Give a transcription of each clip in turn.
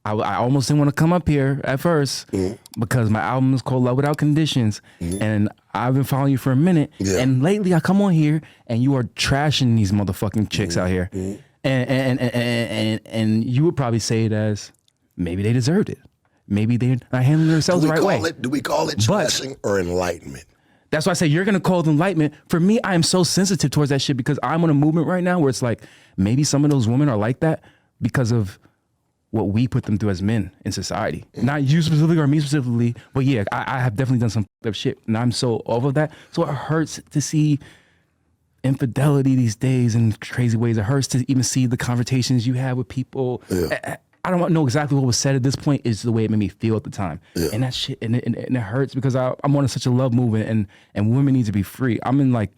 I almost didn't want to come up here at first because my album is called Love Without Conditions, and I've been following you for a minute. Yeah. And lately I come on here and you are trashing these motherfucking chicks out here, and you would probably say it as maybe they deserved it, maybe they're not handling themselves the right way. Do we call it trashing or enlightenment? That's why I say you're gonna call it enlightenment. For me, I am so sensitive towards that shit because I'm on a movement right now where it's like maybe some of those women are like that because of what we put them through as men in society. Not you specifically or me specifically, but yeah, I have definitely done some fucked up shit and I'm so off of that. So it hurts to see infidelity these days in crazy ways. It hurts to even see the conversations you have with people. Yeah. I don't know exactly what was said at this point. Is the way it made me feel at the time. Yeah. And that shit, and it hurts because I'm on such a love movement and women need to be free. I'm in like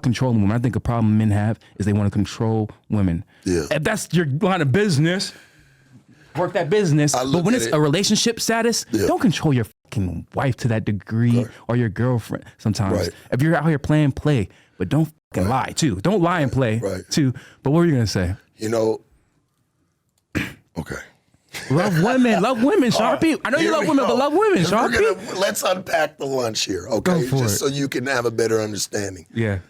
controlling women. I think a problem men have is they want to control women. Yeah. If that's your line of business, work that business. But when it's a relationship status, don't control your fucking wife to that degree or your girlfriend sometimes. Right. If you're out here playing, play, but don't fucking lie too. Don't lie and play too. But what were you going to say? You know, okay. Love women, Sharpie. I know you love women, but love women, Sharpie. Let's unpack the lunch here, okay? Just so you can have a better understanding. Yeah.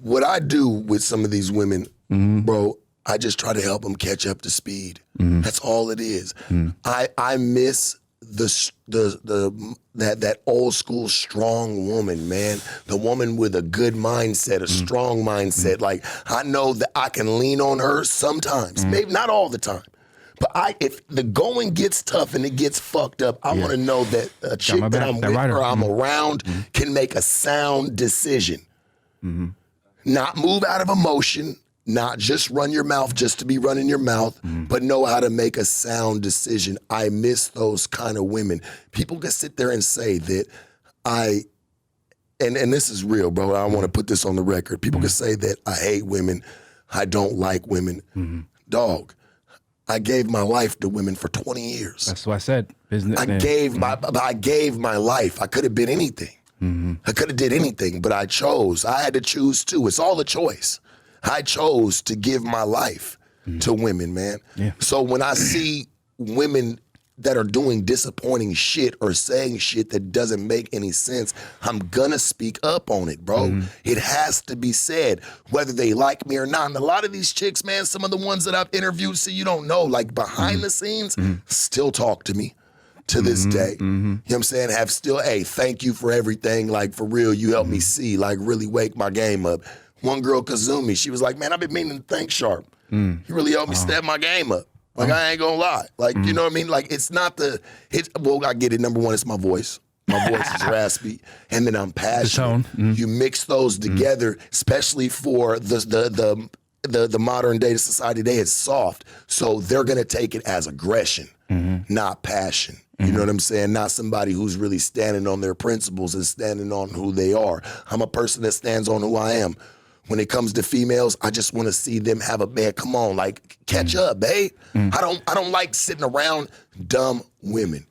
What I do with some of these women, bro, I just try to help them catch up to speed. That's all it is. I miss that old school strong woman, man. The woman with a good mindset, a strong mindset. Like I know that I can lean on her sometimes, maybe not all the time. But if the going gets tough and it gets fucked up, I want to know that a chick that I'm with or I'm around can make a sound decision. Not move out of emotion, not just run your mouth just to be running your mouth, but know how to make a sound decision. I miss those kind of women. People can sit there and say that and this is real, bro. I want to put this on the record. People can say that I hate women, I don't like women. Dog, I gave my life to women for 20 years. That's what I said. I gave my life. I could have been anything. I could have did anything, but I chose. I had to choose too. It's all a choice. I chose to give my life to women, man. Yeah. So when I see women that are doing disappointing shit or saying shit that doesn't make any sense, I'm gonna speak up on it, bro. It has to be said, whether they like me or not. And a lot of these chicks, man, some of the ones that I've interviewed, so you don't know, like behind the scenes, still talk to me to this day. You know what I'm saying? Have still, hey, thank you for everything. Like, for real, you helped me see, like, really wake my game up. One girl, Kazumi, she was like, man, I've been meaning to thank Sharp. You really helped me step my game up. Like, I ain't gonna lie. Like, you know what I mean? Like, it's not well, I get it. Number one, it's my voice. My voice is raspy. And then I'm passionate. You mix those together, especially for the modern day society today, it's soft. So they're gonna take it as aggression, not passion. You know what I'm saying? Not somebody who's really standing on their principles and standing on who they are. I'm a person that stands on who I am. When it comes to females, I just want to see them have a man. Come on, like catch up, babe. I don't like sitting around dumb women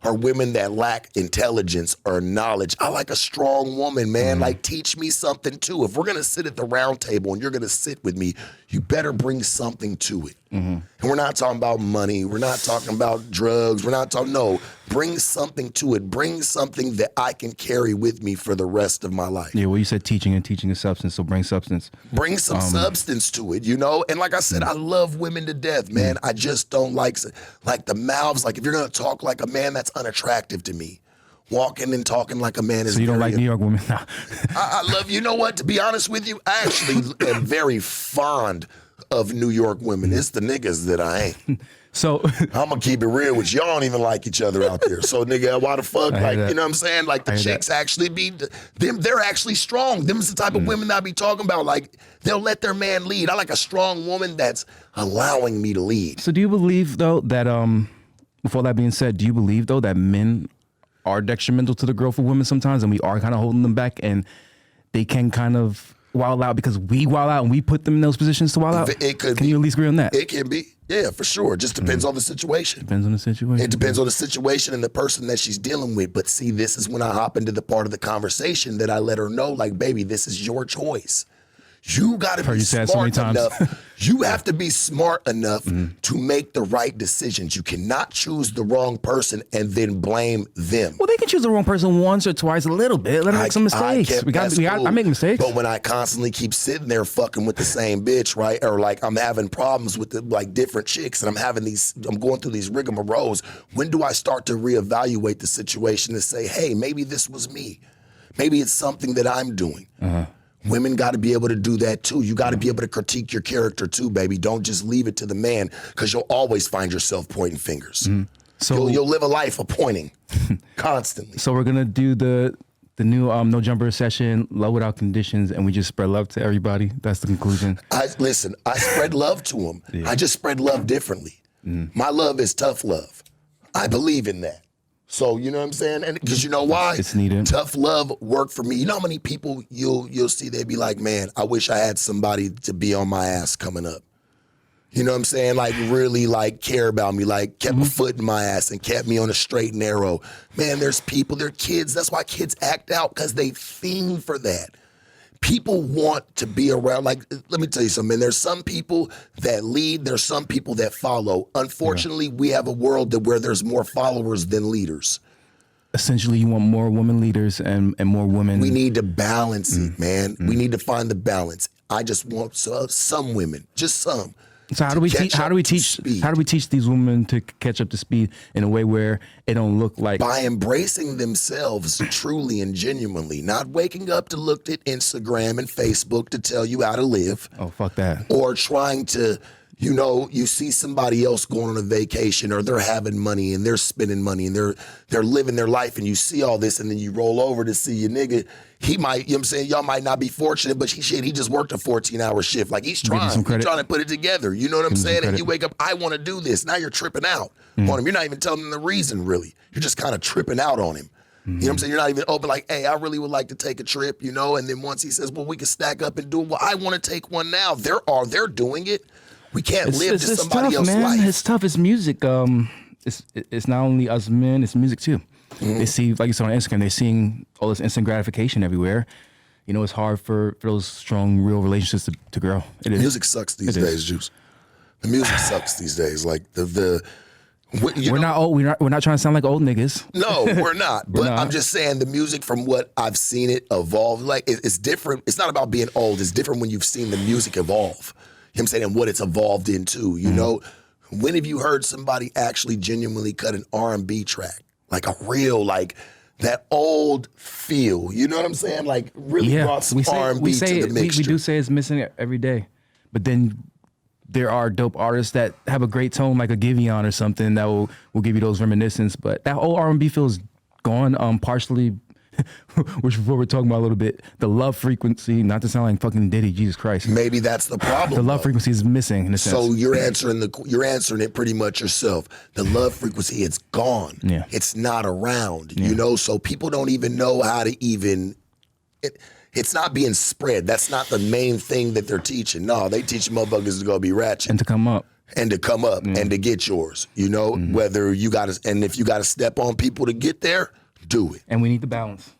or women that lack intelligence or knowledge. I like a strong woman, man. Like teach me something too. If we're gonna sit at the round table and you're gonna sit with me, you better bring something to it. And we're not talking about money. We're not talking about drugs. We're not talking, no, bring something to it. Bring something that I can carry with me for the rest of my life. Yeah, well, you said teaching and teaching is substance, so bring substance. Bring some substance to it, you know? And like I said, I love women to death, man. I just don't like the mouths. Like if you're gonna talk like a man, that's unattractive to me. Walking and talking like a man is. So you don't like New York women? I love, you know what, to be honest with you, I actually am very fond of New York women. It's the niggas that I ain't. So I'm gonna keep it real with you. Y'all don't even like each other out there. So nigga, why the fuck? Like, you know what I'm saying? Like the chicks actually be them, they're actually strong. Them's the type of women that I be talking about. Like they'll let their man lead. I like a strong woman that's allowing me to lead. So do you believe though that before that being said, do you believe though that men are detrimental to the growth of women sometimes and we are kind of holding them back and they can kind of wild out because we wild out and we put them in those positions to wild out? It could Can you at least agree on that? It can be. Yeah, for sure. It just depends on the situation. Depends on the situation. It depends on the situation and the person that she's dealing with. But see, this is when I hop into the part of the conversation that I let her know, like, baby, this is your choice. You got to be you said so many smart times. enough. You have to be smart enough to make the right decisions. You cannot choose the wrong person and then blame them. Well, they can choose the wrong person once or twice, a little bit. Let them make some mistakes. I make mistakes. But when I constantly keep sitting there fucking with the same bitch, right? Or like I'm having problems with like different chicks and I'm going through these rigmaroles. When do I start to reevaluate the situation and say, hey, maybe this was me. Maybe it's something that I'm doing. Women got to be able to do that too. You got to be able to critique your character too, baby. Don't just leave it to the man, because you'll always find yourself pointing fingers. So you'll live a life of pointing constantly. So we're gonna do the new No Jumper session, Love Without Conditions, and we just spread love to everybody. That's the conclusion. I spread love to them. Yeah. I just spread love differently. My love is tough love. I believe in that. So, you know what I'm saying? And because you know why? It's needed. Tough love worked for me. You know how many people you'll see, they be like, man, I wish I had somebody to be on my ass coming up. You know what I'm saying? Like really like care about me, like kept a foot in my ass and kept me on a straight and narrow. Man, there's people, they're kids. That's why kids act out, because they fiend for that. People want to be around. Like, let me tell you something, man. There's some people that lead. There's some people that follow. Unfortunately, we have a world where there's more followers than leaders. Essentially, you want more women leaders and more women. We need to balance it, man. We need to find the balance. I just want some women, just some. So how do we teach these women to catch up to speed in a way where it don't look like, by embracing themselves truly and genuinely, not waking up to look at Instagram and Facebook to tell you how to live. Oh, fuck that. Or trying to, you know, you see somebody else going on a vacation, or they're having money and they're spending money and they're living their life, and you see all this, and then you roll over to see your nigga. He might, you know what I'm saying? Y'all might not be fortunate, but he just worked a 14-hour shift. Like he's trying to put it together. You know what I'm saying? And you wake up, I want to do this. Now you're tripping out on him. You're not even telling him the reason, really. You're just kind of tripping out on him. You know what I'm saying? You're not even open like, hey, I really would like to take a trip, you know? And then once he says, well, we can stack up and do it. Well, I want to take one now. They're doing it. We can't live to somebody else's life. It's tough. It's music. It's not only us men, it's music too. They see, like you saw on Instagram, they're seeing all this instant gratification everywhere. You know, it's hard for those strong, real relationships to grow. It is. Music sucks these days, Juice. The music sucks these days. Like we're not old. We're not trying to sound like old niggas. No, we're not. But I'm just saying, the music, from what I've seen it evolve, like it's different. It's not about being old. It's different when you've seen the music evolve. You know what I'm saying? And what it's evolved into. You know, when have you heard somebody actually genuinely cut an R&B track? Like a real, like that old feel. You know what I'm saying? Like really brought some R&B to the mixture. We do say it's missing every day. But then there are dope artists that have a great tone, like a Giveon or something, that will give you those reminiscence. But that old R&B feels gone, partially, which is what we're talking about a little bit. The love frequency, not to sound like fucking Diddy, Jesus Christ. Maybe that's the problem. The love frequency is missing in a sense. So you're answering it pretty much yourself. The love frequency, it's gone. Yeah. It's not around, you know? So people don't even know how to even... It's not being spread. That's not the main thing that they're teaching. No, they teach motherfuckers to go be ratchet. And to come up. And to come up and to get yours, you know? Whether you got to... And if you got to step on people to get there, do it. And we need the balance.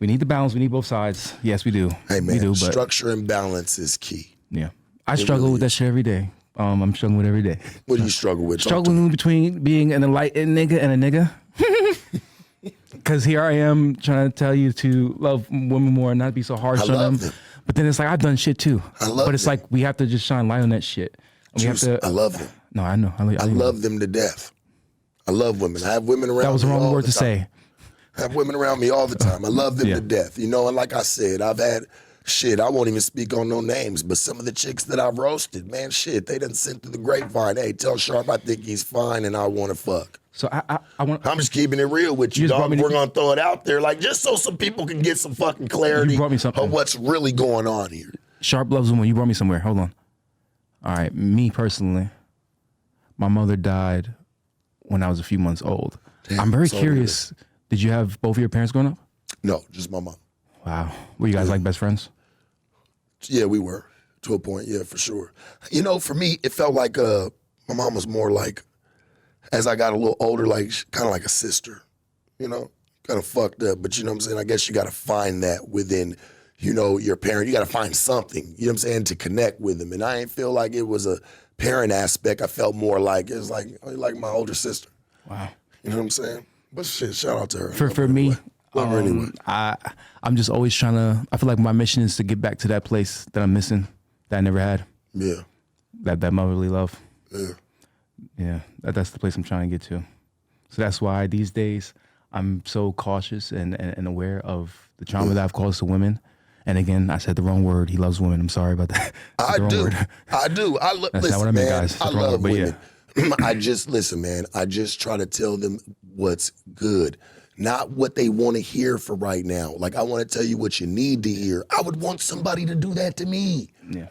We need the balance. We need both sides. Yes, we do. Hey, man, we do, structure and balance is key. Yeah. I struggle with that shit every day. I'm struggling with it every day. What do you struggle with? Struggling between being an enlightened nigga and a nigga. Because here I am trying to tell you to love women more and not be so harsh on them. But then it's like, I've done shit too. But it's like, we have to just shine light on that shit. And Juice, I love them. No, I know. I love them to death. I love women. I have women around me. That was the wrong word to say. I have women around me all the time. I love them to death. You know, and like I said, I've had shit, I won't even speak on no names, but some of the chicks that I've roasted, man, shit, they done sent through the grapevine, hey, tell Sharp I think he's fine and I want to fuck. So I'm just keeping it real with you, dog. We're going to throw it out there, like, just so some people can get some fucking clarity of what's really going on here. Sharp loves women. You brought me somewhere. Hold on. All right, me personally, my mother died when I was a few months old. Damn, I'm very curious. Did you have both of your parents growing up? No, just my mom. Wow. Were you guys like best friends? Yeah, we were. To a point, yeah, for sure. You know, for me, it felt like my mom was more like, as I got a little older, like kind of like a sister, you know, kind of fucked up. But you know what I'm saying? I guess you got to find that within your parent. You got to find something, you know what I'm saying, to connect with them. And I ain't feel like it was a parent aspect. I felt more like it was like my older sister. Wow. You know what I'm saying? But shit, shout out to her. For me, Love her anyway. I'm just always trying to. I feel like my mission is to get back to that place that I'm missing, that I never had. Yeah. That motherly love. Yeah. Yeah, that's the place I'm trying to get to. So that's why these days I'm so cautious and aware of the trauma that I've caused to women. And again, I said the wrong word. He loves women. I'm sorry about that. I do. Word. I do. That's listen, not what I meant, man, guys. That's I the wrong love word, but women. Listen, man. I just try to tell them what's good, not what they want to hear for right now. Like, I want to tell you what you need to hear. I would want somebody to do that to me. Yeah.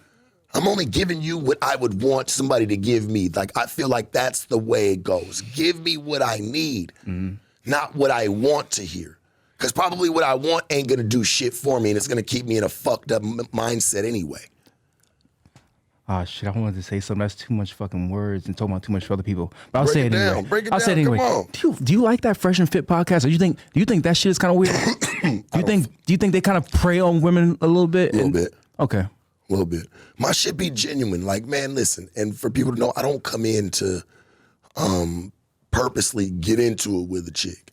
I'm only giving you what I would want somebody to give me. Like, I feel like that's the way it goes. Give me what I need, not what I want to hear. Because probably what I want ain't going to do shit for me, and it's going to keep me in a fucked up mindset anyway. Oh, shit, I wanted to say something. That's too much fucking words and talking about too much for other people. But I'll Break say it it down. anyway. Break it I'll down. say it anyway. Come on. Do you like that Fresh and Fit podcast? Or do you think that shit is kind of weird? Do you think they kind of prey on women a little bit? A little bit. Okay. A little bit. My shit be genuine. Like, man, listen, and for people to know, I don't come in to purposely get into it with a chick.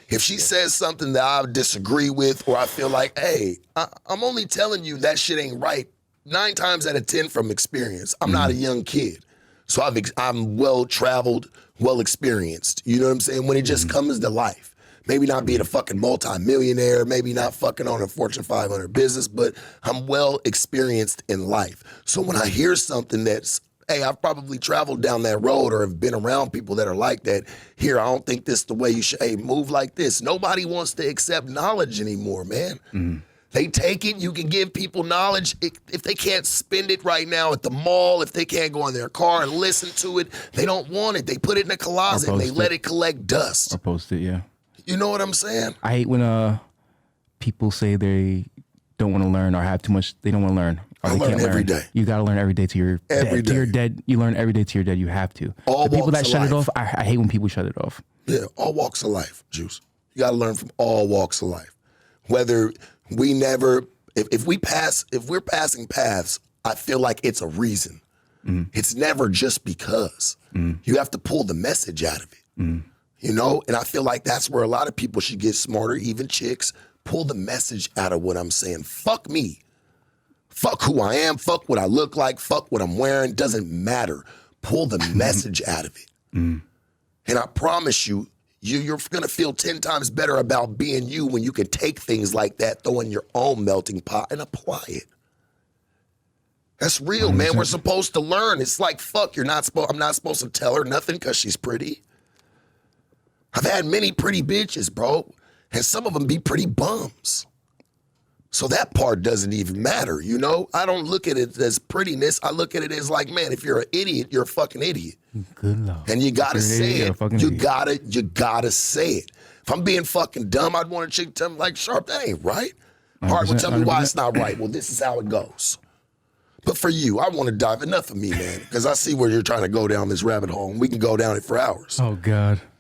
If she says something that I disagree with, or I feel like, hey, I'm only telling you that shit ain't right 9 times out of 10 from experience. I'm not a young kid. So I'm well-traveled, well-experienced. You know what I'm saying? When it just comes to life. Maybe not being a fucking multi-millionaire, maybe not fucking on a Fortune 500 business, but I'm well-experienced in life. So when I hear something that's, hey, I've probably traveled down that road or have been around people that are like that. Here, I don't think this is the way you should, hey, move like this. Nobody wants to accept knowledge anymore, man. They take it. You can give people knowledge. If they can't spend it right now at the mall, if they can't go in their car and listen to it, they don't want it. They put it in a closet and they let it collect dust. Or post it, yeah. You know what I'm saying? I hate when people say they don't want to learn or have too much. They don't want to learn. Or I they learn can't every learn. day. You got to learn every day to your Every dead. day. To your dead. You learn every day to your dead. You have to. All The people walks that of shut it life. off, I hate when people shut it off. Yeah, all walks of life, Juice. You got to learn from all walks of life. Whether we never, if we're passing paths, I feel like it's a reason. It's never just because. You have to pull the message out of it. You know, and I feel like that's where a lot of people should get smarter, even chicks. Pull the message out of what I'm saying. Fuck me. Fuck who I am. Fuck what I look like. Fuck what I'm wearing. Doesn't matter. Pull the message out of it. And I promise you, you're going to feel 10 times better about being you when you can take things like that, throw in your own melting pot, and apply it. That's real, man. We're supposed to learn. It's like, fuck, I'm not supposed to tell her nothing because she's pretty. I've had many pretty bitches, bro, and some of them be pretty bums. So that part doesn't even matter, you know? I don't look at it as prettiness. I look at it as like, man, if you're an idiot, you're a fucking idiot. Good love. And you gotta say it. You idiot. gotta say it. If I'm being fucking dumb, I'd want a chick to tell me, like, Sharp, that ain't right. All right, well, tell me why it's not right. Well, this is how it goes. But for you, I want to dive enough of me, man, because I see where you're trying to go down this rabbit hole, and we can go down it for hours. Oh, God.